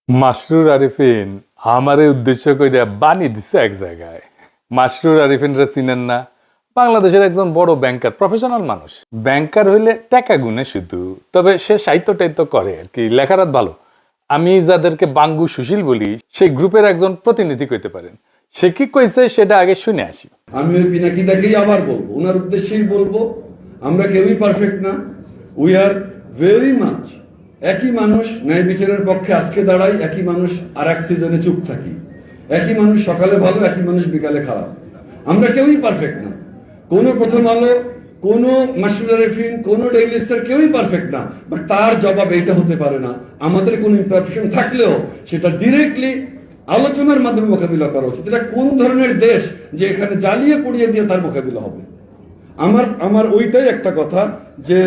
মাসরুর আরিফিন আমারে উদ্দেশ্য কইরা বানি দিছে এক জায়গায়। মাসরুর আরিফিনরা চিনেন না? বাংলাদেশের একজন বড় ব্যাংকার, প্রফেশনাল মানুষ। ব্যাংকার হইলে টাকা গুনে শুধু, তবে সে সাহিত্য টাইত্য করে আর কি, লেখারাত ভালো। আমি যাদেরকে বাঙ্গু সুশীল বলি সেই গ্রুপের একজন প্রতিনিধি কইতে পারেন। সে কি কইছে সেটা আগে শুনে আসি। আমি ওই পিনাকিদাকেই আবার বলবো, ওনার উদ্দেশ্যেই বলবো, আমরা কেউই পারফেক্ট না। উই আর ভেরি মাচ একই মানুষ, ন্যায় বিচারের পক্ষে আজকে দাঁড়াই, একই মানুষ আর এক সিজনে চুপ থাকি, একই মানুষ সকালে ভালো, একই মানুষ বিকালে খারাপ। আমরা কেউই পারফেক্ট না। কোনো প্রথম আলো, কোনো মাসরুর আরিফিন, কোনো ডেইলি স্টার কেউই পারফেক্ট না। বাট তার জবাব এইটা হতে পারে না, আমাদের কোনো ইমপারফেকশন থাকলেও সেটা ডিরেক্টলি আলোচনার মাধ্যমে মোকাবিলা করা উচিত। এটা কোন ধরনের দেশ যে এখানে জ্বালিয়ে পুড়িয়ে দিয়ে তার মোকাবিলা হবে? আমার ওইটাই একটা কথা, যে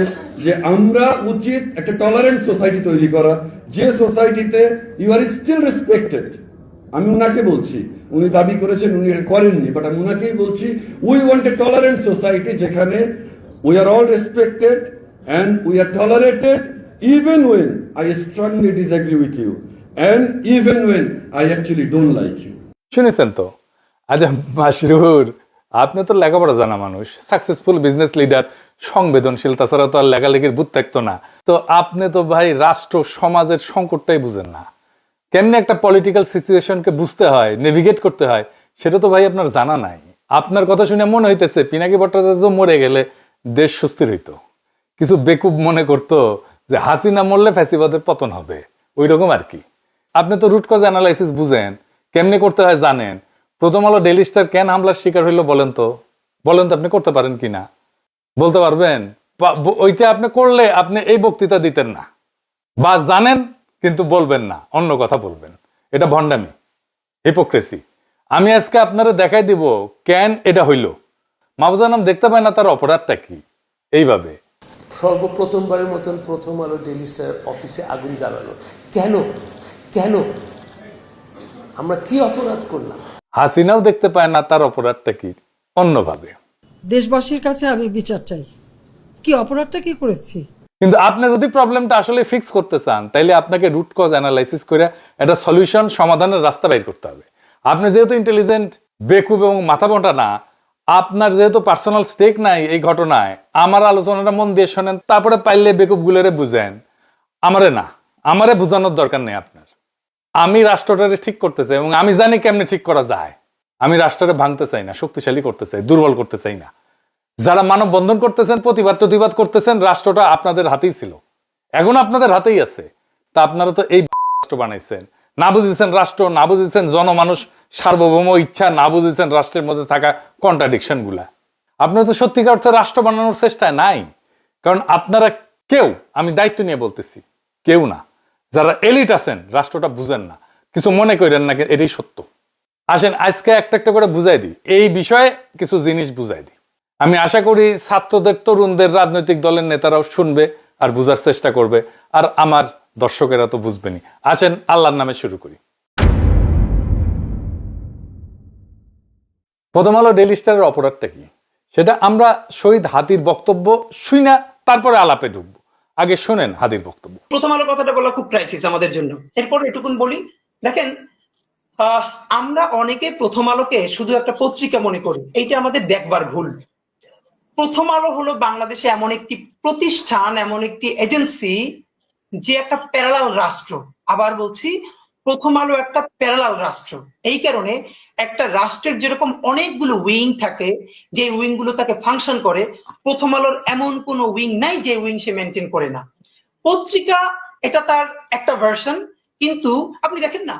যে আমরা উচিত একটা টলারেন্ট সোসাইটি তৈরি করা, যে সোসাইটিতে ইউ আর স্টিল রেসপেক্টেড। আমি উনাকে বলছি, উনি দাবি করেছেন, উনি করেননি, বাট আমি উনাকেই বলছি, we want a tolerant society যেখানে we are all respected and we are tolerated even when I strongly disagree with you and even when I actually don't like you. শুনেছেন তো? আচ্ছা মাসরুর, আপনি তো লেখাপড়া জানা মানুষ, সাকসেসফুল বিজনেস লিডার, সংবেদনশীল, তাছাড়া তো আর লেখালেখির ভূত থাকতো না। তো আপনি তো ভাই রাষ্ট্র সমাজের সংকটটাই বুঝেন না। কেমনি একটা পলিটিক্যাল সিচুয়েশনকে বুঝতে হয়, নেভিগেট করতে হয়, সেটা তো ভাই আপনার জানা নাই। আপনার কথা শুনে মনে হইতেছে পিনাকি ভট্টাচার্য মরে গেলে দেশ সুস্থির হইতো। কিছু বেকুব মনে করতো যে হাসিনা মরলে ফ্যাসিবাদের পতন হবে, ওই রকম আর কি। আপনি তো রুট কজ অ্যানালাইসিস বুঝেন, কেমনে করতে হয় জানেন। প্রথম আলো ডেইলি স্টার কেন হামলার শিকার হইলো বলেন তো? আপনি করতে পারেন কিনা বলতে পারবেন? ওইটা আপনি করলে আপনি এই বক্তৃতা দিতেন না, বা জানেন কিন্তু বলবেন না, অন্য কথা বলবেন। এটা ভণ্ডামি, হিপোক্রেসি। আমি আজকে আপনারা দেখাই দিব কেন এটা হইল। মাহবুজানাম দেখতে পায় না তার অপরাধটা কি। এইভাবে সর্বপ্রথমবারের মতন প্রথম আলো ডেইলি স্টার অফিসে আগুন জ্বালালো কেন? কেন? আমরা কি অপরাধ করলাম? হাসিনাও দেখতে পায় না তার অপরাধটা কি, অন্যভাবে। দেশবাসীর কাছে আমি বিচার চাই, কি অপরাধটা কি করেছি। কিন্তু আপনি যদি প্রবলেমটা আসলে ফিক্স করতে চান, তাইলে আপনাকে রুট কজ অ্যানালাইসিস করে একটা সলিউশন, সমাধানের রাস্তা বের করতে হবে। আপনি যেহেতু ইন্টেলিজেন্ট, বেকুব এবং মাথা মোটা না, আপনার যেহেতু পার্সোনাল স্টেক নাই এই ঘটনায়, আমার আলোচনাটা মন দিয়ে শোনেন, তারপরে পাইলে বেকুব গুলোরে বুঝেন। আমারে বুঝানোর দরকার নেই আপনার। আমি রাষ্ট্রটারে ঠিক করতে চাই এবং আমি জানি কেমনে ঠিক করা যায়। আমি রাষ্ট্রটা ভাঙতে চাই না, শক্তিশালী করতে চাই, দুর্বল করতে চাই না। যারা মানব বন্ধন করতেছেন, প্রতিবাদ করতেছেন, রাষ্ট্রটা আপনাদের হাতেই ছিল, এখন আপনাদের হাতেই আছে। তা আপনারা তো এই রাষ্ট্র বানাইছেন, না বুঝেছেন রাষ্ট্র, না বুঝেছেন জনমানুষ সার্বভৌম ইচ্ছা, না বুঝেছেন রাষ্ট্রের মধ্যে থাকা কন্ট্রাডিকশন গুলা। আপনারা তো সত্যিকার অর্থে রাষ্ট্র বানানোর চেষ্টায় নাই, কারণ আপনারা কেউ, আমি দায়িত্ব নিয়ে বলতেছি, কেউ না, যারা এলিট আছেন রাষ্ট্রটা বুঝেন না। কিছু মনে করেন না, এটাই সত্য। আসেন আজকে একটা একটা করে বুঝাই দিই, এই বিষয়ে কিছু জিনিস বুঝাই দিই। আমি আশা করি ছাত্রদের, তরুণদের, রাজনৈতিক দলের নেতারাও শুনবে আর বুঝার চেষ্টা করবে, আর আমার দর্শকেরা তো বুঝবেনি। আসেন আল্লাহর নামে শুরু করি। প্রথম আলো ডেইলি স্টারের অপরাধটা কি সেটা আমরা শহীদ হাদির বক্তব্য শুই না, তারপরে আলাপে ঢুকবো। আগে শোনেন হাদির বক্তব্য। প্রথম আলো কথাটা বলা খুব ক্রাইসিস আমাদের জন্য। এরপর এটুকুন বলি, দেখেন, আমরা অনেকে প্রথম আলোকে শুধু একটা পত্রিকা মনে করি, এইটা আমাদের দেখবার ভুল। প্রথম আলো হলো বাংলাদেশে এমন একটি প্রতিষ্ঠান, এমন একটি এজেন্সি, যে একটা প্যারালাল রাষ্ট্র। আবার বলছি, প্রথম আলো একটা প্যারালাল রাষ্ট্র। এই কারণে একটা রাষ্ট্রের যেরকম অনেকগুলো উইং থাকে, যে উইং গুলো তাকে ফাংশন করে, প্রথম আলোর এমন কোনো উইং নাই যে উইং সে মেনটেন করে না। পত্রিকা এটা তার একটা ভার্সন, কিন্তু আপনি দেখেন না,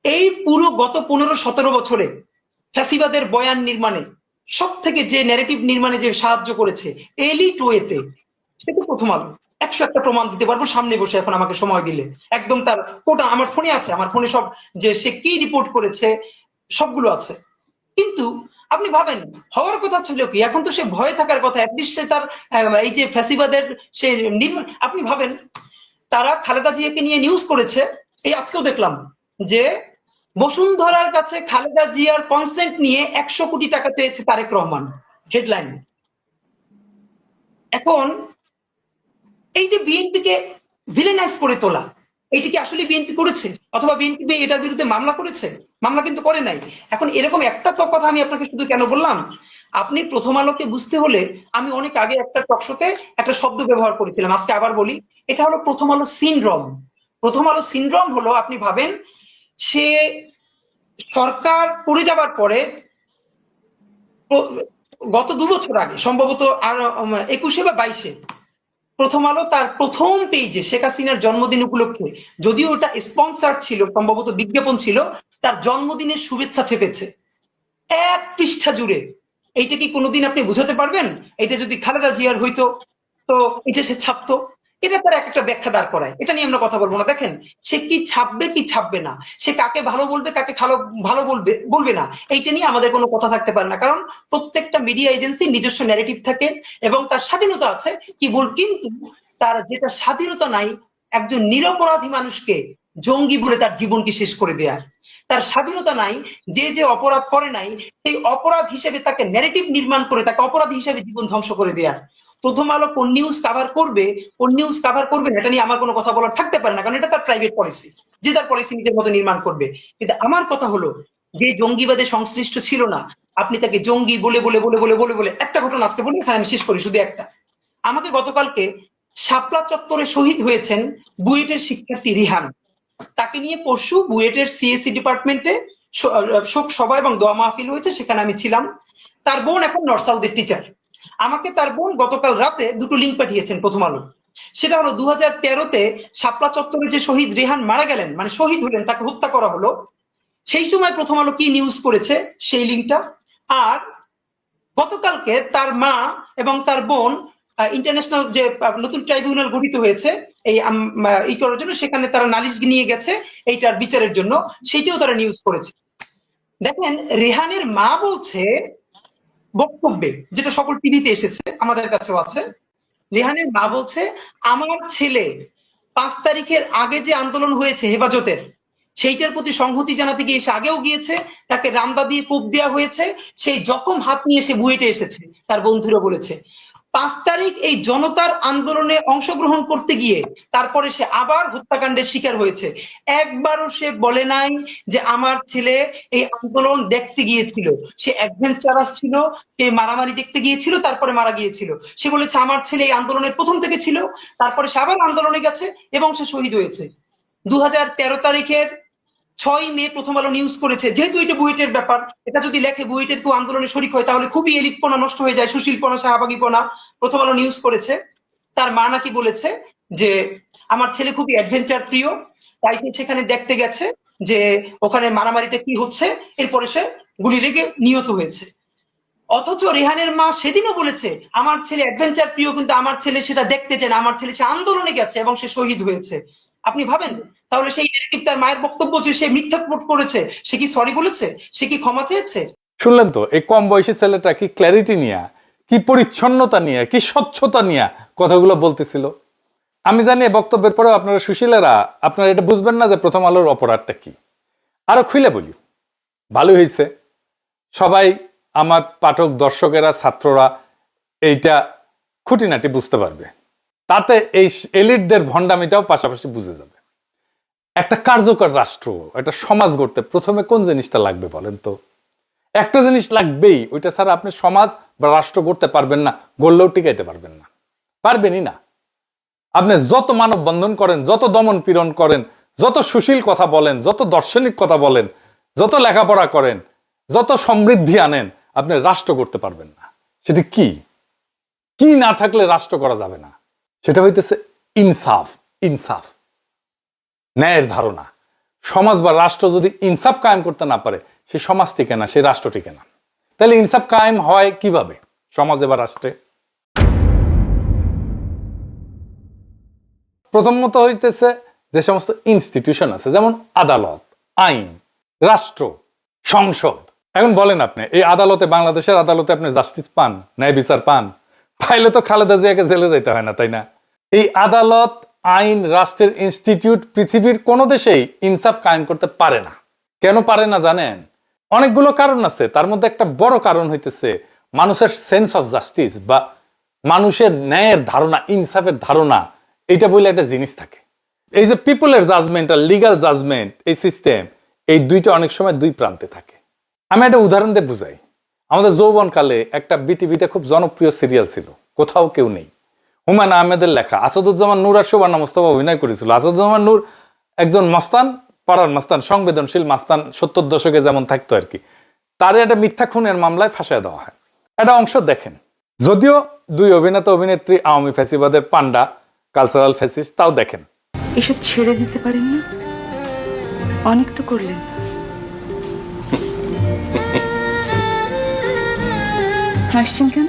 এই পুরো গত 15-17 বছরে ফ্যাসিবাদের বয়ান নির্মাণে সব থেকে যে ন্যারেটিভ নির্মাণে যে সাহায্য করেছে এলিট ওয়েতে, সেটা প্রথম আলো। 101টা প্রমাণ দিতে পারবো সামনে বসে, এখন আমাকে সময় দিলে একদম তার কোটা আমার ফোনে আছে, আমার ফোনে সব, যে সে কি রিপোর্ট করেছে সবগুলো আছে। কিন্তু আপনি ভাবেন, হওয়ার কথা ছিল কি, এখন তো সে ভয়ে থাকার কথা, অ্যাটলিস্ট সে তার এই যে ফ্যাসিবাদের সে আপনি ভাবেন, তারা খালেদা জিয়াকে নিয়ে নিউজ করেছে। এই আজকেও দেখলাম যে বসুন্ধরার কাছে খালেদা জিয়ার কনসেন্ট নিয়ে 100 কোটি টাকা চেয়েছে তারেক রহমান, হেডলাইন। এখন এই যে বিএনপিকে ভিলেনাইজ করে তোলা, এইটা কি আসলে বিএনপি করেছে, অথবা বিএনপি এটার বিরুদ্ধে মামলা করেছে? মামলা কিন্তু করে নাই। এখন এরকম একটা তো কথা আমি আপনাকে শুধু কেন বললাম, আপনি প্রথম আলোকে বুঝতে হলে, আমি অনেক আগে একটা টকশোতে একটা শব্দ ব্যবহার করেছিলাম, আজকে আবার বলি, এটা হলো প্রথম আলো সিনড্রোম। প্রথম আলো সিনড্রোম হলো, আপনি ভাবেন, সে সরকার পড়ে যাবার পরে গত 2 বছর আগে, সম্ভবত আর 21-এ বা 22-এ, প্রথম আলো তার প্রথম পেজে শেখ হাসিনার জন্মদিন উপলক্ষে, যদিও ওটা স্পন্সার ছিল, সম্ভবত বিজ্ঞাপন ছিল, তার জন্মদিনের শুভেচ্ছা চেপেছে 1 পৃষ্ঠা জুড়ে। এইটা কি কোনোদিন আপনি বুঝাতে পারবেন? এটা যদি খালেদা জিয়ার হইতো, তো এটা সে ছাপতো। এটা তার একটা ব্যাখ্যা দাঁড় করায়, এটা নিয়ে আমরা কথা বলবো না। দেখেন, সে কি ছাপবে কি ছাপবে না, সে কাকে ভালো বলবে কাকে ভালো বলবে বলবে না, এইটা নিয়ে আমাদের কোনো কথা থাকতে পারে না, কারণ প্রত্যেকটা মিডিয়া এজেন্সি নিজস্ব ন্যারেটিভ থাকে এবং তার স্বাধীনতা আছে। কি বল, কিন্তু তার যেটা স্বাধীনতা নাই, একজন নিরপরাধী মানুষকে জঙ্গি বলে তার জীবনকে শেষ করে দেয়ার। তার স্বাধীনতা নাই যে যে অপরাধ করে নাই, সেই অপরাধ হিসেবে তাকে ন্যারেটিভ নির্মাণ করে তাকে অপরাধী হিসেবে জীবন ধ্বংস করে দেয়ার। প্রথম আলো কোন নিউজ কাভার করবে কোন নিউজ কাভার করবে না, এটা নিয়ে আমার কোনো কথা বলার থাকতে পারে না, কারণ এটা তার প্রাইভেট পলিসি, যে তার পলিসি নিজের মতো নির্মাণ করবে। কিন্তু আমার কথা হলো, যে জঙ্গিবাদে সংশ্লিষ্ট ছিল না, আপনি তাকে জঙ্গি বলে বলে বলে বলে বলে বলে, একটা ঘটনা আজকে বলি, এখানে আমি শেষ করি শুধু একটা। আমাকে গতকালকে শাপলা চত্বরে শহীদ হয়েছেন বুয়েটের শিক্ষার্থী রিহান, তাকে নিয়ে পরশু বুয়েটের সিএসসি ডিপার্টমেন্টে শোক সভা এবং দোয়া মাহফিল হয়েছে, সেখানে আমি ছিলাম। তার বোন এখন নর্থ সাউথের টিচার। আমাকে তার বোন গতকাল রাতে 2টো লিঙ্ক পাঠিয়েছেন প্রথম আলো। সেটা হলো 2013-তে শাপলা চত্বরে যে শহীদ রেহান মারা গেলেন, মানে শহীদ হলেন, তাকে হত্যা করা হলো, সেই সময় প্রথম আলো কি নিউজ করেছে সেই লিঙ্কটা। আর গতকালকে তার মা এবং তার বোন ইন্টারন্যাশনাল যে নতুন ট্রাইব্যুনাল গঠিত হয়েছে এই করার জন্য, সেখানে তারা নালিশ নিয়ে গেছে এইটার বিচারের জন্য, সেইটাও তারা নিউজ করেছে। দেখেন, রেহানের মা বলছে বক্তব্যে, যেটা সকল টিভিতে এসেছে, আমাদের কাছেও আছে, রেহানের মা বলছে, আমার ছেলে 5 তারিখের আগে যে আন্দোলন হয়েছে হেফাজতের, সেইটার প্রতি সংহতি জানাতে গিয়ে সে আগেও গিয়েছে, তাকে রামদা দিয়ে কোপ দেওয়া হয়েছে, সেই জখম হাত নিয়ে সে বুয়েটে এসেছে, তার বন্ধুরা বলেছে। 5 তারিখ এই জনতার আন্দোলনে অংশগ্রহণ করতে গিয়ে তারপরে সে আবার হত্যাকাণ্ডের শিকার হয়েছে। একবারও সে বলে নাই যে আমার ছেলে এই আন্দোলন দেখতে গিয়েছিল, সে অ্যাডভেঞ্চারাস ছিল, সে মারামারি দেখতে গিয়েছিল, তারপরে মারা গিয়েছিল। সে বলেছে আমার ছেলে এই আন্দোলনের প্রথম থেকে ছিল, তারপরে সে আবার আন্দোলনে গেছে এবং সে শহীদ হয়েছে। 2013 তারিখের 6 মে প্রথম আলো নিউজ করেছে, যেহেতু এটা বুয়েটের ব্যাপার, এটা যদি লেখে বুয়েটের কেউ আন্দোলনে শরিক হয়, তাহলে খুবই এলিটপনা নষ্ট হয়ে যায়, সুশীলপনা শাহবাগীপনা। প্রথম আলো নিউজ করেছে, তার মা নাকি বলেছে যে আমার ছেলে খুবই অ্যাডভেঞ্চার প্রিয়, তাই সে সেখানে দেখতে গেছে যে ওখানে মারামারিটা কি হচ্ছে, এরপরে সে গুলি লেগে নিহত হয়েছে। অথচ রেহানের মা সেদিনও বলেছে আমার ছেলে অ্যাডভেঞ্চার প্রিয়, কিন্তু আমার ছেলে সেটা দেখতে চায় না, আমার ছেলে সে আন্দোলনে গেছে এবং সে শহীদ হয়েছে। আপনি ভাবেন, তাহলে সেই নেগেটিভ তার মায়ের বক্তব্য যে সে মিথ্যা প্রোট করেছে, সে কি সরি বলেছে, সে কি ক্ষমা চেয়েছে? শুনলেন তো, এই কম বয়সী ছেলেটা কি ক্ল্যারিটি নিয়ে, কি পরিচ্ছন্নতা নিয়ে, কি স্বচ্ছতা নিয়ে কথাগুলো বলতেছিল। আমি জানি বক্তব্যের পরেও আপনারা সুশীলেরা আপনারা এটা বুঝবেন না যে প্রথম আলোর অপরাধটা কি। আরো খুলে বলি, ভালোই হয়েছে, সবাই আমার পাঠক দর্শকেরা ছাত্ররা এইটা খুঁটিনাটি বুঝতে পারবে, তাতে এই এলিটদের ভণ্ডামিটাও পাশাপাশি বুঝে যাবে। একটা কার্যকর রাষ্ট্র, একটা সমাজ গড়তে প্রথমে কোন জিনিসটা লাগবে বলেন তো? একটা জিনিস লাগবেই, ওইটা ছাড়া আপনি সমাজ বা রাষ্ট্র গড়তে পারবেন না, গড়লেও টিকাইতে পারবেন না, পারবেনই না। আপনি যত মানব বন্ধন করেন, যত দমন পীড়ন করেন, যত সুশীল কথা বলেন, যত দার্শনিক কথা বলেন, যত লেখাপড়া করেন, যত সমৃদ্ধি আনেন, আপনি রাষ্ট্র করতে পারবেন না। সেটা কি কি না থাকলে রাষ্ট্র করা যাবে না? সেটা হইতেছে ইনসাফ। ইনসাফ, ন্যায়ের ধারণা। সমাজ বা রাষ্ট্র যদি ইনসাফ কায়েম করতে না পারে, সে সমাজ টিকে না, সে রাষ্ট্র টিকে না। তাহলে ইনসাফ কায়েম হয় কিভাবে সমাজে বা রাষ্ট্রে? প্রথমত হইতেছে যে সমস্ত ইনস্টিটিউশন আছে, যেমন আদালত, আইন, রাষ্ট্র, সংসদ। এখন বলেন আপনি এই আদালতে, বাংলাদেশের আদালতে আপনি জাস্টিস পান, ন্যায় বিচার পান? পাইলে তো খালেদা জিয়াকে জেলে যেতে হয় না, তাই না? এই আদালত, আইন, রাষ্ট্রের ইনস্টিটিউট পৃথিবীর কোন দেশেই ইনসাফ কায়েম করতে পারে না। কেন পারে না জানেন? অনেকগুলো কারণ আছে, তার মধ্যে একটা বড় কারণ হইতেছে মানুষের সেন্স অফ জাস্টিস বা মানুষের ন্যায়ের ধারণা, ইনসাফের ধারণা, এইটা বলে একটা জিনিস থাকে। এই যে পিপলের জাজমেন্ট আর লিগাল জাজমেন্ট, এই সিস্টেম, এই দুইটা অনেক সময় দুই প্রান্তে থাকে। আমি একটা উদাহরণ দিয়ে বুঝাই। আমাদের যৌবনকালে একটা বিটিভিতে খুব জনপ্রিয় সিরিয়াল ছিল, কোথাও কেউ নেই। হুমায়ুন আহমেদের লেখা, আসাদুজ্জামান নূর আর সুবর্ণা মোস্তফা অভিনয় করেছিল। আসাদুজ্জামান নূর একজন মাস্তান, পাড়ার মাস্তান, সংবেদনশীল মাস্তান, 70 দশকে যেমন থাকতো আর কি। তারে একটা মিথ্যা খুনের মামলায় ফাঁসিয়ে দেওয়া হয়। একটা অংশ দেখেন। যদিও দুই অভিনেতা অভিনেত্রী আওয়ামী ফ্যাসিবাদের পান্ডা, কালচারাল ফ্যাসিস্ট, তাও দেখেন। এসব ছেড়ে দিতে পারেন না? অনেক তো করলেন। হাসছেন কেন?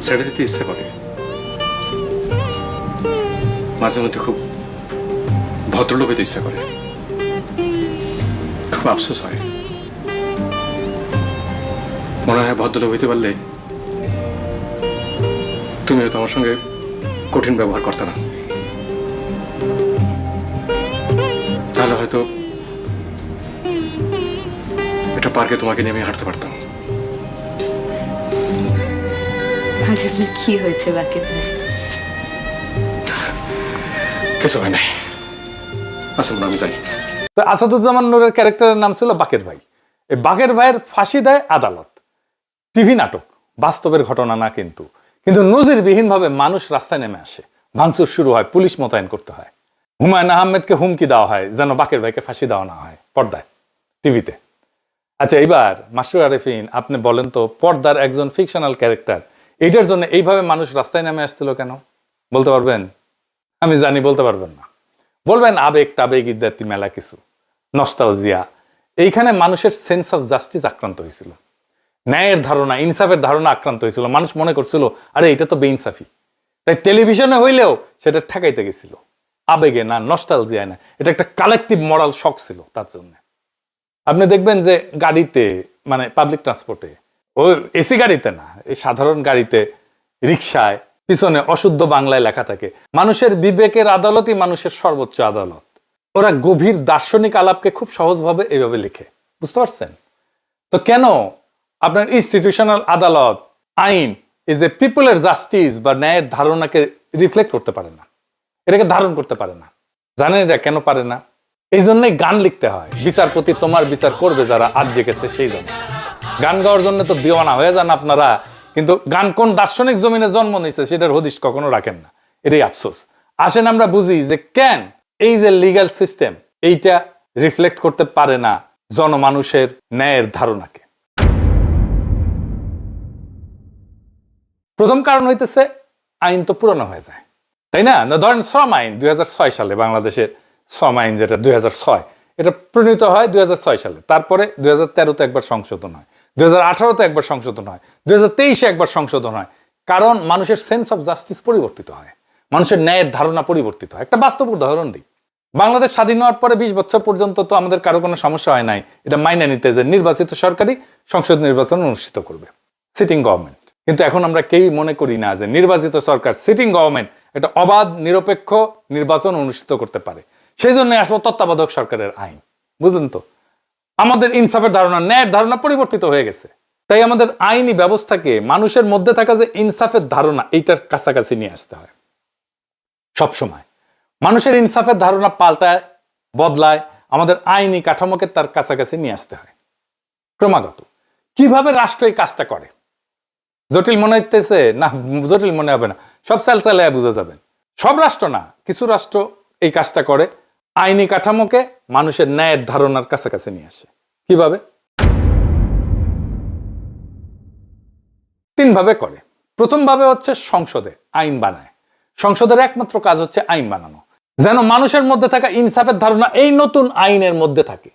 ছেড়ে দিতে ইচ্ছে করে, মাঝে মধ্যে খুব ভদ্রলোক হইতে ইচ্ছা করে, খুব আফসোস হয়। মনে হয় ভদ্রলোক হইতে পারলে তুমি হয়তো আমার সঙ্গে কঠিন ব্যবহার করতে না, তাহলে হয়তো এটা পার্কে তোমাকে নিয়ে আমি হাঁটতে পারতাম। আজ আপনার কি হয়েছে বাকি ভাই? কিছু হয় নাই। আচ্ছা আমি যাই। তো আসাদুজ্জামান নূরের ক্যারেক্টারের নাম ছিল বাকের ভাই। এই বাকের ভাইয়ের ফাঁসি দেয় আদালত। টিভি নাটক, বাস্তবের ঘটনা না কিন্তু। কিন্তু নজিরবিহীন ভাবে মানুষ রাস্তায় নেমে আসে, ভাঙচুর শুরু হয়, পুলিশ মোতায়েন করতে হয়। হুমায়ুন আহমেদকে হুমকি দেওয়া হয় যেন বাকের ভাইকে ফাঁসি দেওয়া না হয়, পর্দায়, টিভিতে। আচ্ছা, এইবার মাসরুর আরেফিন, আপনি বলেন তো, পর্দার একজন ফিকশনাল ক্যারেক্টার, এইটার জন্য এইভাবে মানুষ রাস্তায় নেমে আসছিল কেন? বলতে পারবেন? আমি জানি বলতে পারবেন না। বলবেন আবেগ টাবেগ ইত্যাদি মেলা কিছু, নস্টালজিয়া। এইখানে মানুষের সেন্স অফ জাস্টিস আক্রান্ত হয়েছিল, ন্যায়ের ধারণা, ইনসাফের ধারণা আক্রান্ত হয়েছিল। মানুষ মনে করছিল আরে এটা তো বেইনসাফি, তাই টেলিভিশনে হইলেও সেটা ঠেকাইতে গেছিল। আবেগে না, নস্টালজিয়ায় না, এটা একটা কালেকটিভ মরাল শক ছিল তার জন্য। আপনি দেখবেন যে গাড়িতে, মানে পাবলিক ট্রান্সপোর্টে, ওই এসি গাড়িতে না, এই সাধারণ গাড়িতে, রিক্সায়, পিছনে অশুদ্ধ বাংলায় লেখা থাকে মানুষের বিবেকের আদালতই মানুষের সর্বোচ্চ আদালত। ওরা গভীর দার্শনিক আলাপকে খুব সহজভাবে এইভাবে লিখে, বুঝতে পারছেন? তো কেন আপনার ইনস্টিটিউশনাল আদালত, আইন, এই যে পিপলের জাস্টিস বা ন্যায়ের ধারণাকে রিফ্লেক্ট করতে পারে না, এটাকে ধারণ করতে পারে না? জানেন এটা কেন পারে না? এই জন্যই গান লিখতে হয়। বিচারপতি তোমার বিচার করবে যারা আজ জেগেছে সেই জন্য। গান গাওয়ার জন্য তো দিওয়ানা হয়ে যান আপনারা, কিন্তু গান কোন দার্শনিক জমিনে জন্ম নিয়েছে সেটার হদিশ কখনো রাখেন না। এটাই আফসোস। আসেন আমরা বুঝি যে কেন এই যে লিগ্যাল সিস্টেম, এইটা রিফ্লেক্ট করতে পারে না জনমানুষের ন্যায়ের ধারণাকে। প্রথম কারণ হইতেছে আইন তো পুরনো হয়ে যায়, তাই না? ধরেন শ্রম আইন 2006 সালে, বাংলাদেশের শ্রম আইন যেটা 2006, এটা প্রণীত হয় 2006 সালে। তারপরে 2013-তে একবার সংশোধন হয়, 2018-তে একবার সংশোধন হয়, 2023-এ একবার সংশোধন হয়। কারণ মানুষের সেন্স অফ জাস্টিস পরিবর্তিত হয়, মানুষের ন্যায়ের ধারণা পরিবর্তিত হয়। একটা বাস্তব উদাহরণ দিই। বাংলাদেশ স্বাধীন হওয়ার পরে 20 বছর পর্যন্ত তো আমাদের কারো কোনো সমস্যা হয় নাই এটা মাইনে নিতে যে নির্বাচিত সরকারই সংসদ নির্বাচন অনুষ্ঠিত করবে, সিটিং গভর্নমেন্ট। কিন্তু এখন আমরা কেউই মনে করি না যে নির্বাচিত সরকার, সিটিং গভর্নমেন্ট একটা অবাধ নিরপেক্ষ নির্বাচন অনুষ্ঠিত করতে পারে। সেই জন্য আসলে তত্ত্বাবধায়ক সরকারের আইন, বুঝলেন তো? আমাদের ইনসাফের ধারণা, ন্যায়ের ধারণা পরিবর্তিত হয়ে গেছে। তাই আমাদের আইনি ব্যবস্থাকে মানুষের মধ্যে থাকা যে ইনসাফের ধারণা, এইটার কাছাকাছি নিয়ে আসতে হয়। সবসময় মানুষের ইনসাফের ধারণা পাল্টায়, বদলায়, আমাদের আইনি কাঠামোকে তার কাছাকাছি নিয়ে আসতে হয় ক্রমাগত। কিভাবে রাষ্ট্র এই কাজটা করে জটিল মনে হইতেছে না? জটিল মনে হবে না, সব চালায় বুঝে যাবেন। সব রাষ্ট্র না, কিছু রাষ্ট্র এই কাজটা করে, আইনি কাঠামোকে মানুষের ন্যায়ের ধারণার কাছাকাছি নিয়ে আসে। কিভাবে? 3 ভাবে করে। প্রথম ভাবে হচ্ছে সংসদে আইন বানায়। সংসদের একমাত্র কাজ হচ্ছে আইন বানানো, যেন মানুষের মধ্যে থাকা ইনসাফের ধারণা এই নতুন আইনের মধ্যে থাকে।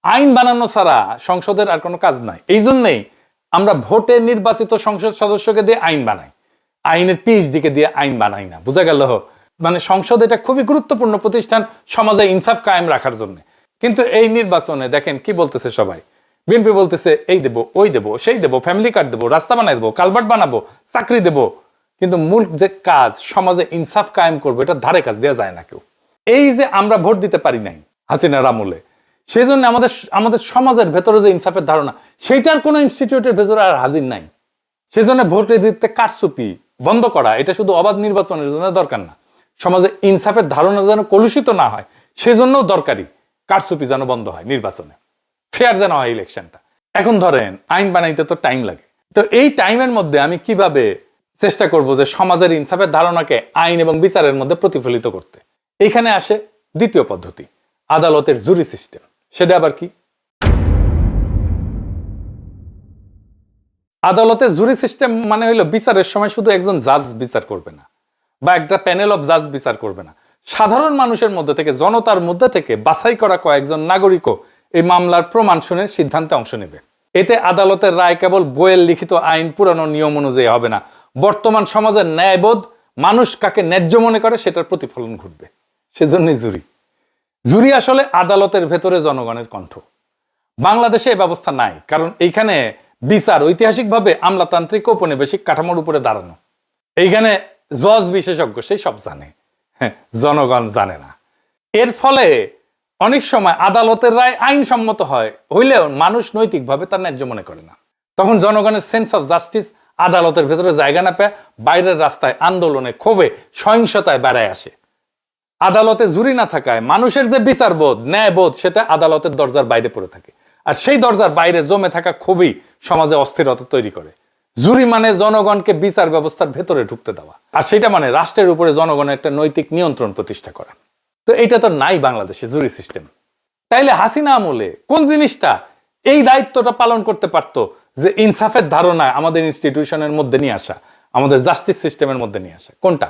আইন বানানো ছাড়া সংসদের আর কোনো কাজ নাই। এই জন্যই আমরা ভোটে নির্বাচিত সংসদ সদস্যকে দিয়ে আইন বানাই, আইনের পিএইচডিকে দিয়ে আইন বানাই না। বোঝা গেল? মানে সংসদ এটা খুবই গুরুত্বপূর্ণ প্রতিষ্ঠান সমাজে ইনসাফ কায়েম রাখার জন্য। কিন্তু এই নির্বাচনে দেখেন কি বলতেছে সবাই। বিএনপি বলতেছে এই দেবো, ওই দেবো, সেই দেবো, ফ্যামিলি কার্ড দেবো, রাস্তা বানাই দেবো, কালভার্ট বানাবো, চাকরি দেবো। কিন্তু মূল যে কাজ, সমাজে ইনসাফ কায়েম করবো, এটা ধারে কাজ দেওয়া যায় না কেউ। এই যে আমরা ভোট দিতে পারি নাই হাসিনার আমলে, সেই জন্য আমাদের সমাজের ভেতরে যে ইনসাফের ধারণা, সেইটার কোনো ইনস্টিটিউটের ভেতরে আর হাজির নাই। সেই জন্য ভোটে দিতে কারচুপি বন্ধ করা, এটা শুধু অবাধ নির্বাচনের জন্য দরকার না, সমাজে ইনসাফের ধারণা যেন কলুষিত না হয়, সেজন্যও দরকারি কারচুপি যেন বন্ধ হয় নির্বাচনে, ফেয়ার যেন হয় ইলেকশনটা। এখন ধরেন আইন বানাইতে তো টাইম লাগে, তো এই টাইমের মধ্যে আমি কিভাবে চেষ্টা করব যে সমাজের ইনসাফের ধারণাকে আইন এবং বিচারের মধ্যে প্রতিফলিত করতে? এখানে আসে দ্বিতীয় পদ্ধতি, আদালতের জুরি সিস্টেম। সেটা আবার কি? আদালতের জুরি সিস্টেম মানে হইলো বিচারের সময় শুধু একজন জাজ বিচার করবে না বা একটা প্যানেল অফ জাজ বিচার করবে না, সাধারণ মানুষের মধ্যে থেকে, জনতার মধ্যে থেকে বাছাই করা কয়েকজন নাগরিকও এই মামলার প্রমাণ শুনে সিদ্ধান্তে অংশ নেবে। এতে আদালতের রায় কেবল বইয়ের লিখিত আইন পুরানো নিয়ম অনুযায়ী হবে না, বর্তমান সমাজের ন্যায়বোধ, মানুষ কাকে ন্যায্য মনে করে সেটার প্রতিফলন ঘটবে। সেজন্যই জুরি। জুরি আসলে আদালতের ভেতরে জনগণের কণ্ঠ। বাংলাদেশে এই ব্যবস্থা নাই, কারণ এইখানে বিচার ঐতিহাসিকভাবে আমলাতান্ত্রিক ঔপনিবেশিক কাঠামোর উপরে দাঁড়ানো। এইখানে জজ বিশেষজ্ঞ সেই সব জানে, জনগণ জানে না। এর ফলে অনেক সময় আদালতের রায় আইনসম্মত হইলেও মানুষ নৈতিকভাবে তার ন্যায্য মনে করে না। তখন জনগণের সেন্স অফ জাস্টিস আদালতের ভেতরে জায়গা না পেয়ে বাইরের রাস্তায়, আন্দোলনে, ক্ষোভে, সহিংসতায় বেড়ায় আসে। আদালতে জুরি না থাকায় মানুষের যে বিচারবোধ, ন্যায়বোধ, সেটা আদালতের দরজার বাইরে পড়ে থাকে। আর সেই দরজার বাইরে জমে থাকা ক্ষোভই সমাজে অস্থিরতা তৈরি করে। জুরি মানে জনগণকে বিচার ব্যবস্থার ভেতরে ঢুকতে দেওয়া, আর সেটা মানে রাষ্ট্রের উপরে জনগণের একটা নৈতিক নিয়ন্ত্রণ প্রতিষ্ঠা করা। তো এইটা তো নাই বাংলাদেশে জুরি সিস্টেম। তাইলে হাসিনা আমলে কোন জিনিসটা এই দায়িত্বটা পালন করতে পারতো, যে ইনসাফের ধারণা আমাদের ইনস্টিটিউশনের মধ্যে নিয়ে আসা, আমাদের জাস্টিস সিস্টেমের মধ্যে নিয়ে আসা? কোনটা?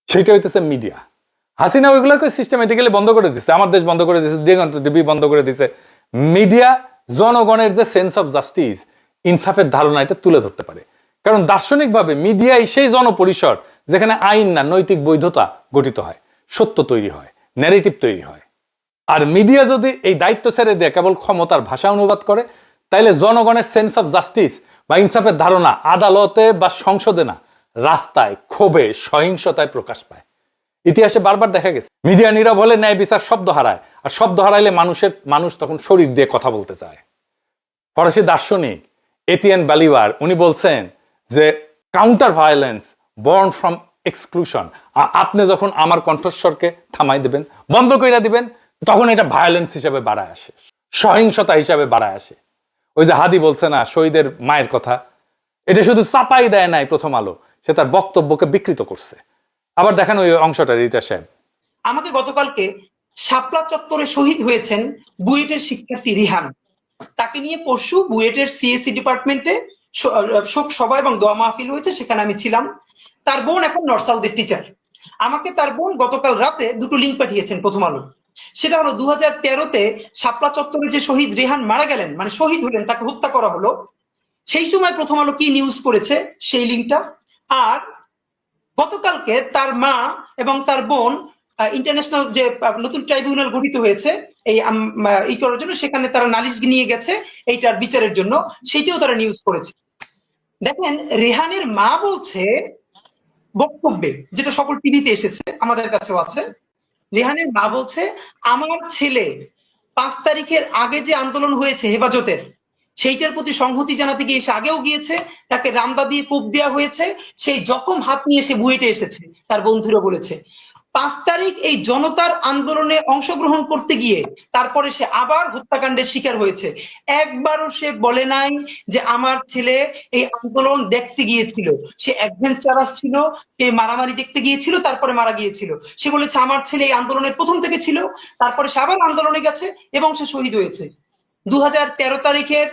সেটা হইতেছে মিডিয়া। হাসিনা ওইগুলোকে সিস্টেমেটিক্যালি বন্ধ করে দিচ্ছে, আমার দেশ বন্ধ করে দিচ্ছে, দিগন্ত টিভি বন্ধ করে দিচ্ছে। মিডিয়া জনগণের যে সেন্স অফ জাস্টিস, ইনসাফের ধারণা, এটা তুলে ধরতে পারে। কারণ দার্শনিকভাবে মিডিয়াই সেই জনপরিসর যেখানে আইন না, নৈতিক বৈধতা গঠিত হয়, সত্য তৈরি হয়, ন্যারেটিভ তৈরি হয়। আর মিডিয়া যদি এই দায়িত্ব ছেড়ে দিয়ে কেবল ক্ষমতার ভাষা অনুবাদ করে, তাইলে জনগণের সেন্স অফ জাস্টিস বা ইনসাফের ধারণা আদালতে বা সংসদে না, রাস্তায়, ক্ষোভে, সহিংসতায় প্রকাশ পায়। ইতিহাসে বারবার দেখা গেছে মিডিয়া নীরব হলে ন্যায় বিচার শব্দ হারায়, আর শব্দ হারাইলে মানুষ তখন শরীর দিয়ে কথা বলতে চায়। ফরাসি দার্শনিক এতিয়ান বালিভার উনি বলছেন যে counter violence born from exclusion. আপনি যখন আমার কণ্ঠস্বরকে থামাই দিবেন, বন্ধ করে দিবেন, তখন এটা ভায়োলেন্স হিসাবে বাড়ায় আসে, সহিংসতা হিসাবে বাড়ায় আসে। ওই যে হাদি বলছে না শহীদের মায়ের কথা, এটা শুধু চাপাই দেয় নাই প্রথম আলো, সে তার বক্তব্যকে বিকৃত করছে। আবার দেখেন ওই অংশটা, রিতা সাহেব। আমাকে গতকালকে শাপলা চত্বরে শহীদ হয়েছেন বুয়েটের শিক্ষার্থী রিহান, তাকে নিয়ে পরশু বুয়েটের সিএসসি ডিপার্টমেন্টে শোক সভা এবং দোয়া মাহফিল হয়েছে, সেখানে আমি ছিলাম। তার বোন এখন নর্থ সাউথের টিচার। আমাকে তার বোন গতকাল রাতে দুটো লিঙ্ক পাঠিয়েছেন প্রথম আলো। সেটা হলো 2013-তে শাপলা চত্বরে যে শহীদ রেহান মারা গেলেন, মানে শহীদ হলেন, তাকে হত্যা করা হলো, সেই সময় প্রথম আলো কি নিউজ করেছে সেই লিঙ্কটা। আর গতকালকে তার মা এবং তার বোন ইন্টারন্যাশনাল যে নতুন ট্রাইব্যুনাল গঠিত হয়েছে এই করার জন্য, সেখানে তারা নালিশ নিয়ে গেছে এইটার বিচারের জন্য, সেইটাও তারা নিউজ করেছে। দেখেন রেহানের মা বলছে বক্তব্যে, যেটা সকল টিভিতে এসেছে, আমাদের কাছেও আছে, রেহানের মা বলছে আমার ছেলে 5 তারিখের আগে যে আন্দোলন হয়েছে হেফাজতের, সেইটার প্রতি সংহতি জানাতে গিয়ে সে আগেও গিয়েছে, তাকে রামদা দিয়ে কোপ দেওয়া হয়েছে, সেই জখম হাত নিয়ে সে বুয়েটে এসেছে, তার বন্ধুরা বলেছে। 5 তারিখ এই জনতার আন্দোলনে অংশগ্রহণ করতে গিয়ে তারপরে সে আবার হত্যাকাণ্ডের শিকার হয়েছে। একবারও সে বলে নাই যে আমার ছেলে এই আন্দোলন দেখতে গিয়েছিল, সে অ্যাডভেঞ্চারাস ছিল, সে মারামারি দেখতে গিয়েছিল, তারপরে মারা গিয়েছিল। সে বলেছে আমার ছেলে এই আন্দোলনের প্রথম থেকে ছিল, তারপরে সে আবার আন্দোলনে গেছে এবং সে শহীদ হয়েছে। 2013 তারিখের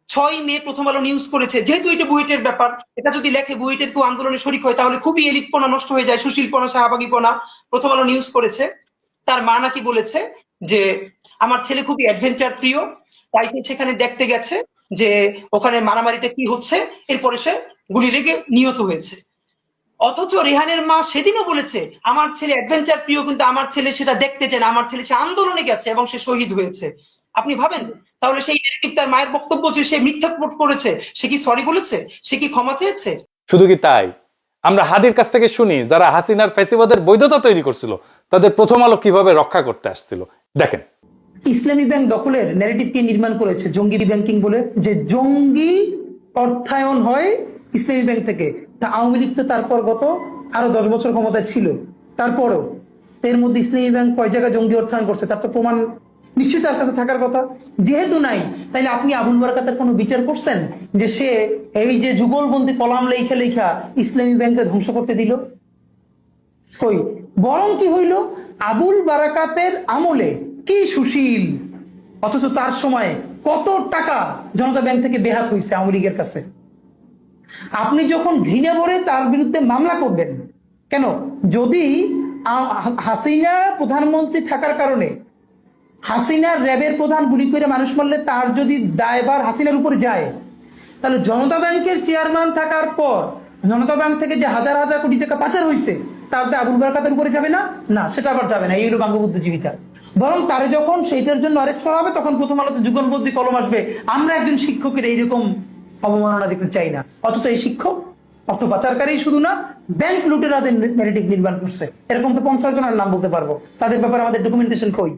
6 মে প্রথম আলো নিউজ করেছে, যেহেতু এটা বুয়েটের ব্যাপার, এটা যদি লেখে বুয়েটের কেউ আন্দোলনে শরিক হয় তাহলে খুবই এলিটপনা নষ্ট হয়ে যায়, সুশীলপনা, শাহবাগীপনা। প্রথম আলো নিউজ করেছে তার মা নাকি বলেছে যে আমার ছেলে খুবই অ্যাডভেঞ্চার প্রিয়, তাই সে সেখানে দেখতে গেছে যে ওখানে মারামারিটা কি হচ্ছে, এরপরে সে গুলি লেগে নিহত হয়েছে। অথচ রেহানের মা সেদিনও বলেছে আমার ছেলে অ্যাডভেঞ্চার প্রিয়, কিন্তু আমার ছেলে সেটা দেখতে চায় না, আমার ছেলে সে আন্দোলনে গেছে এবং সে শহীদ হয়েছে। আপনি ভাবেন তাহলে সেই নেগেটিভ তার মায়ের বক্তব্য যে সে মিথ্যা করেছে, সে কি সরি বলেছে, সে কি ক্ষমা চেয়েছে? শুধু কি তাই, আমরা হাদির কাছ থেকে শুনি যারা হাসিনার ফ্যাসিবাদের বৈধতা তৈরি করছিল তাদের প্রথম আলো কিভাবে রক্ষা করতে আসছিল। দেখেন, ইসলামী ব্যাংক দখলের ন্যারেটিভ কে নির্মাণ করেছে জঙ্গি ব্যাংকিং বলে, যে জঙ্গি অর্থায়ন হয় ইসলামী ব্যাংক থেকে, তা আওয়ামী লীগ তো তারপর গত আরো 10 বছর ক্ষমতায় ছিল, তারপরও তো এর মধ্যে ইসলামী ব্যাংক কয় জায়গায় জঙ্গি অর্থায়ন করছে তার তো প্রমাণ নিশ্চয়ই তার কাছে থাকার কথা। যেহেতু নাই, তাইলে আপনি আবুল বারাকাতের কোনো বিচার করছেন যে সে এই যে যুগলবন্দি কলাম লেখা লেখা ইসলামী ব্যাংকে ধ্বংস করতে দিল? কই, বরং কি হইল, আবুল বারাকাতের আমলে কি সুশীল, অথচ তার সময় কত টাকা জনতা ব্যাংক থেকে বেহাত হয়েছে আওয়ামী লীগের কাছে। আপনি যখন ঘৃণা ভরে তার বিরুদ্ধে মামলা করবেন কেন? যদি হাসিনা প্রধানমন্ত্রী থাকার কারণে হাসিনার র্যাবের প্রধান গুলি করে মানুষ মারলে তার যদি দায়ভার হাসিনার উপর যায়, তাহলে জনতা ব্যাংকের চেয়ারম্যান থাকার পর জনতা ব্যাংক থেকে যে হাজার হাজার কোটি টাকা পাচার হয়েছে তার দায় আবুল বারাকাতের উপরে যাবে না? না, সেটা আবার যাবে না। এই হলো বঙ্গবুদ্ধিজীবিতা। বরং তারে যখন সেইটার জন্য অ্যারেস্ট করা হবে তখন প্রথম আলোতে যুগলবন্দি কলম আসবে, আমরা একজন শিক্ষকের এইরকম অবমাননা দেখতে চাই না। অথচ এই শিক্ষক অর্থ পাচারকারী শুধু না, ব্যাংক লুটেরাদের ন্যারেটিভ নির্মাণ করছে। এরকম তো 50 জনের নাম বলতে পারবো, তাদের ব্যাপারে আমাদের ডকুমেন্টেশন কই?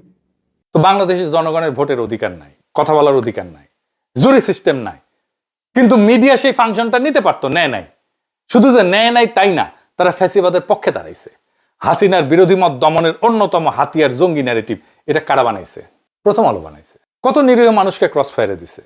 তো বাংলাদেশের জনগণের ভোটের অধিকার নাই, কথা বলার অধিকার নাই, জুরি সিস্টেম নাই, কিন্তু মিডিয়া সেই ফাংশনটা নিতে পারতো, নেয় নাই। শুধু যে নেয় নাই তাই না, তারা ফ্যাসিবাদের পক্ষে দাঁড়াইছে। হাসিনার বিরোধী মত দমনের অন্যতম হাতিয়ার জঙ্গি ন্যারেটিভ, এটা কারা বানাইছে? প্রথম আলো বানাইছে। কত নিরীহ মানুষকে ক্রস ফায়ারে দিছে,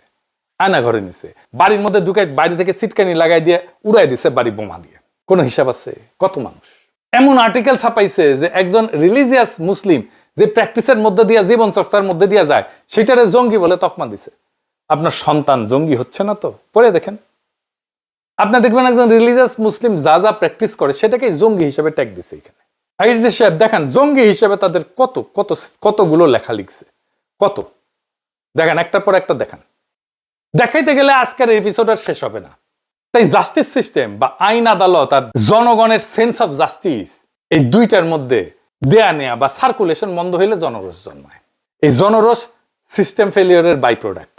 আয়না ঘরে নিছে, বাড়ির মধ্যে ঢুকে বাইরে থেকে সিটকানি লাগাই দিয়ে উড়াই দিছে বাড়ি বোমা দিয়ে। কোনো হিসাব আছে? কত মানুষ এমন আর্টিকেল ছাপাইছে যে একজন রিলিজিয়াস মুসলিম যে প্র্যাকটিসের মধ্যে দিয়ে, জীবন চর্চার মধ্যে দিয়ে যায়, সেটারে জঙ্গি বলে তকমা দিছে। আপনার সন্তান জঙ্গি হচ্ছে না তো? পরে দেখেন, আপনি দেখবেন একজন রিলিজিয়াস মুসলিম যা যা প্র্যাকটিস করে সেটাকে জঙ্গি হিসেবে ট্যাগ দিছে এখানে। সাহেব দেখেন, জঙ্গি হিসেবে তাদের কত কত কতগুলো লেখা লিখছে, কত দেখেন, একটার পর একটা দেখান। দেখাইতে গেলে আজকের এপিসোড আর শেষ হবে না। তাই জাস্টিস সিস্টেম বা আইন আদালত আর জনগণের সেন্স অফ জাস্টিস, এই দুইটার মধ্যে দেয়া নেয়া বা সার্কুলেশন বন্ধ হইলে জনরোষ জন্মায়। এই জনরোষ সিস্টেম ফেলিওরের বাই প্রোডাক্ট।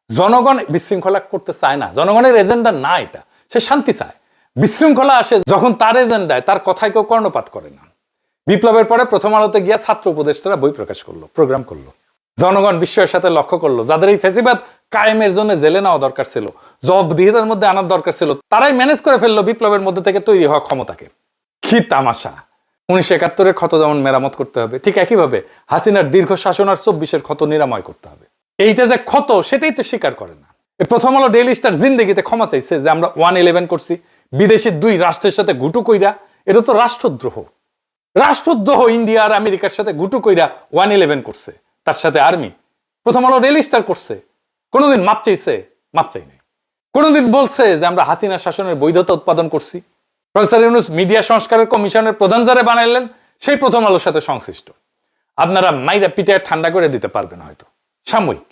জনগণ বিশৃঙ্খলা করতে চায় না, জনগণের এজেন্ডা না এটা, সে শান্তি চায়। বিশৃঙ্খলা আসে যখন তার এজেন্ডায়, তার কথায় কেউ কর্ণপাত করে না। বিপ্লবের পরে প্রথম আলোতে গিয়া ছাত্র উপদেষ্টারা বই প্রকাশ করলো, প্রোগ্রাম করলো। জনগণ বিস্ময়ের সাথে লক্ষ্য করলো, যাদের এই ফ্যাসিবাদ কায়েমের জন্য জেলে নেওয়া দরকার ছিল, জবাবদিহিতার মধ্যে আনার দরকার ছিল, তারাই ম্যানেজ করে ফেললো বিপ্লবের মধ্যে থেকে তৈরি হওয়া ক্ষমতাকে। কি তামাশা! 1971-এর ক্ষত যেমন মেরামত করতে হবে, ঠিক একইভাবে হাসিনার দীর্ঘ শাসন আর 24-এর ক্ষত নিরাময় করতে হবে। এইটা যে ক্ষত, সেটাই তো স্বীকার করে না। প্রথম আলো ডেইলি স্টার জিন্দেগিতে ক্ষমা চাইছে যে আমরা 111 করছি, বিদেশি 2 রাষ্ট্রের সাথে ঘুটু কইরা। এটা তো রাষ্ট্রদ্রোহ। রাষ্ট্রদ্রোহ ইন্ডিয়া আর আমেরিকার সাথে ঘুটু কইরা 111 করছে, তার সাথে আর্মি। প্রথম আলো ডেইলি স্টার করছে, কোনোদিন মাপ চাইছে? মাপ চাই নাই। কোনোদিন বলছে যে আমরা হাসিনা শাসনের বৈধতা উৎপাদন করছি? প্রফেসর ইউনূস মিডিয়া সংস্কারের কমিশনের প্রধান যারা বানাইলেন, সেই প্রথম আলোর সাথে সংশ্লিষ্ট। আপনারা মাইরা পিটায় ঠান্ডা করে দিতে পারবেন হয়তো, সাময়িক।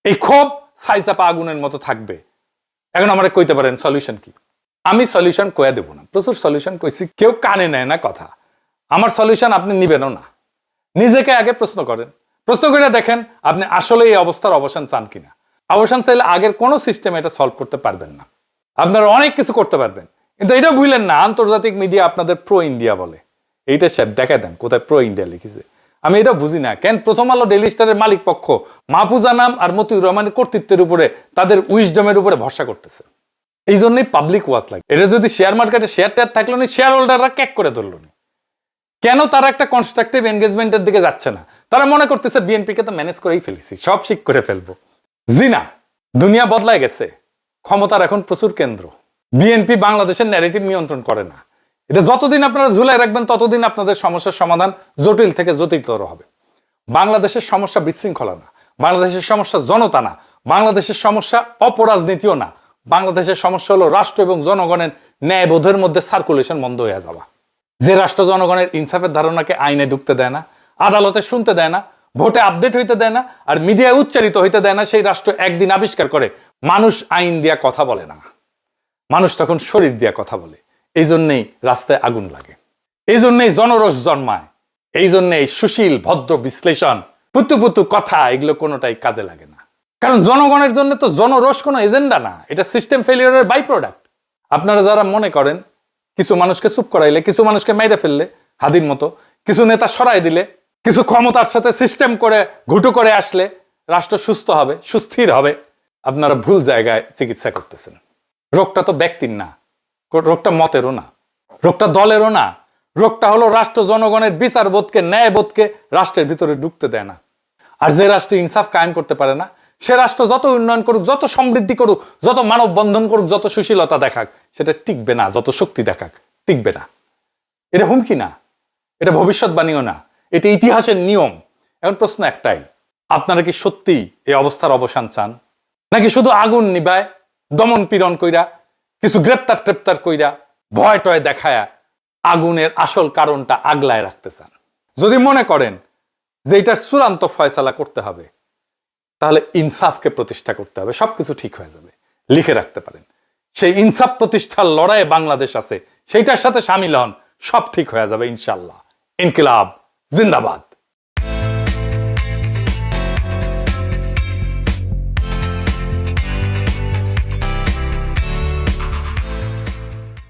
এই ক্ষোভ ছাইচাপা আগুনের মতো থাকবে। এখন আমরা কইতে পারেন সলিউশন কি? আমি সলিউশন কইয়া দেব না, প্রচুর সলিউশন কইছি, কেউ কানে নেয় না কথা। আমার সলিউশন আপনি নিবেনও না। নিজেকে আগে প্রশ্ন করেন, প্রশ্ন করে দেখেন আপনি আসলে এই অবস্থার অবসান চান কিনা। অবসান চাইলে আগের কোনো সিস্টেম এটা সলভ করতে পারবেন না। আপনারা অনেক কিছু করতে পারবেন, কিন্তু এটা ভুলেন না আন্তর্জাতিক মিডিয়া আপনাদের প্রো ইন্ডিয়া বলে। এইটা সাহেব দেখায় দেন কোথায় প্রো ইন্ডিয়া লিখেছে। আমি এটা বুঝি না কেন প্রথম আলো ডেইলি স্টারের মালিক পক্ষ মাহফুজা নাম আর মতিউর রহমানের কর্তৃত্বের উপরে, তাদের উইজডমের উপরে ভরসা করতেছে। এই জন্যই পাবলিক ওয়াচ লাগে। এটা যদি শেয়ার মার্কেটে শেয়ার টেয়ার থাকলো না, শেয়ার হোল্ডাররা ক্যাক করে ধরলো না। কেন তারা একটা কনস্ট্রাকটিভ এনগেজমেন্টের দিকে যাচ্ছে না? তারা মনে করতেছে বিএনপিকে তো ম্যানেজ করেই ফেলেছি, সব ঠিক করে ফেলবো। জি না, দুনিয়া বদলায় গেছে, ক্ষমতার এখন প্রচুর কেন্দ্র। বিএনপি বাংলাদেশের ন্যারেটিভ নিয়ন্ত্রণ করে না। এটা যতদিন আপনারা ঝুলাই রাখবেন ততদিন আপনাদের সমস্যার সমাধান জটিল থেকে জটিলতর হবে। বাংলাদেশের সমস্যা বিশৃঙ্খলা না, বাংলাদেশের সমস্যা জনতা না, বাংলাদেশের সমস্যা অপরাজনীতিও না। বাংলাদেশের সমস্যা হলো রাষ্ট্র এবং জনগণের ন্যায়বোধের মধ্যে সার্কুলেশন বন্ধ হয়ে যাওয়া। যে রাষ্ট্র জনগণের ইনসাফের ধারণাকে আইনে ঢুকতে দেয় না, আদালতে শুনতে দেয় না, ভোটে আপডেট হইতে দেয় না, আর মিডিয়ায় উচ্চারিত হইতে দেয় না, সেই রাষ্ট্র একদিন আবিষ্কার করে মানুষ আইন দিয়া কথা বলে না, মানুষ তখন শরীর দিয়া কথা বলে। এই জন্যেই রাস্তায় আগুন লাগে, এই জন্যেই জনরোষ জন্মায়, এই জন্যেই সুশীল ভদ্র বিশ্লেষণ, পুতু পুতু কথা, এগুলো কোনোটাই কাজে লাগে না। কারণ জনগণের জন্য তো জনরোষ কোনো এজেন্ডা না, এটা সিস্টেম ফেলিওরের বাই প্রোডাক্ট। আপনারা যারা মনে করেন কিছু মানুষকে চুপ করাইলে, কিছু মানুষকে মেরে ফেললে হাদির মতো, কিছু নেতা সরাই দিলে, কিছু ক্ষমতার সাথে সিস্টেম করে ঘুটু করে আসলে রাষ্ট্র সুস্থ হবে, সুস্থির হবে, আপনারা ভুল জায়গায় চিকিৎসা করতেছেন। রোগটা তো ব্যক্তির না, রোগটা মতেরও না, রোগটা দলেরও না, রোগটা হলো রাষ্ট্র জনগণের বিচারবোধকে, ন্যায়বোধকে রাষ্ট্রের ভিতরে ঢুকতে দেয় না। আর যে রাষ্ট্রে ইনসাফ কায়েম করতে পারে না, সে রাষ্ট্র যত উন্নয়ন করুক, যত সমৃদ্ধি করুক, যত মানব বন্ধন করুক, যত সুশীলতা দেখাক, সেটা টিকবে না। যত শক্তি দেখাক, টিকবে না। এটা হুমকি না, এটা ভবিষ্যৎবাণীও না, এটা ইতিহাসের নিয়ম। এখন প্রশ্ন একটাই, আপনারা কি সত্যি এই অবস্থার অবসান চান, নাকি শুধু আগুন নিবায় দমন পীড়ন কইরা, কিছু গ্রেপ্তার টেপ্তার কইরা, ভয় টয় দেখায়া আগুনের আসল কারণটা আগলায় রাখতে চান? যদি মনে করেন যে এটার চূড়ান্ত ফয়সালা করতে হবে, তাহলে ইনসাফকে প্রতিষ্ঠা করতে হবে, সবকিছু ঠিক হয়ে যাবে। লিখে রাখতে পারেন, সেই ইনসাফ প্রতিষ্ঠার লড়াইয়ে বাংলাদেশ আছে, সেইটার সাথে সামিল হন, সব ঠিক হয়ে যাবে ইনশাল্লাহ। ইনকিলাব জিন্দাবাদ।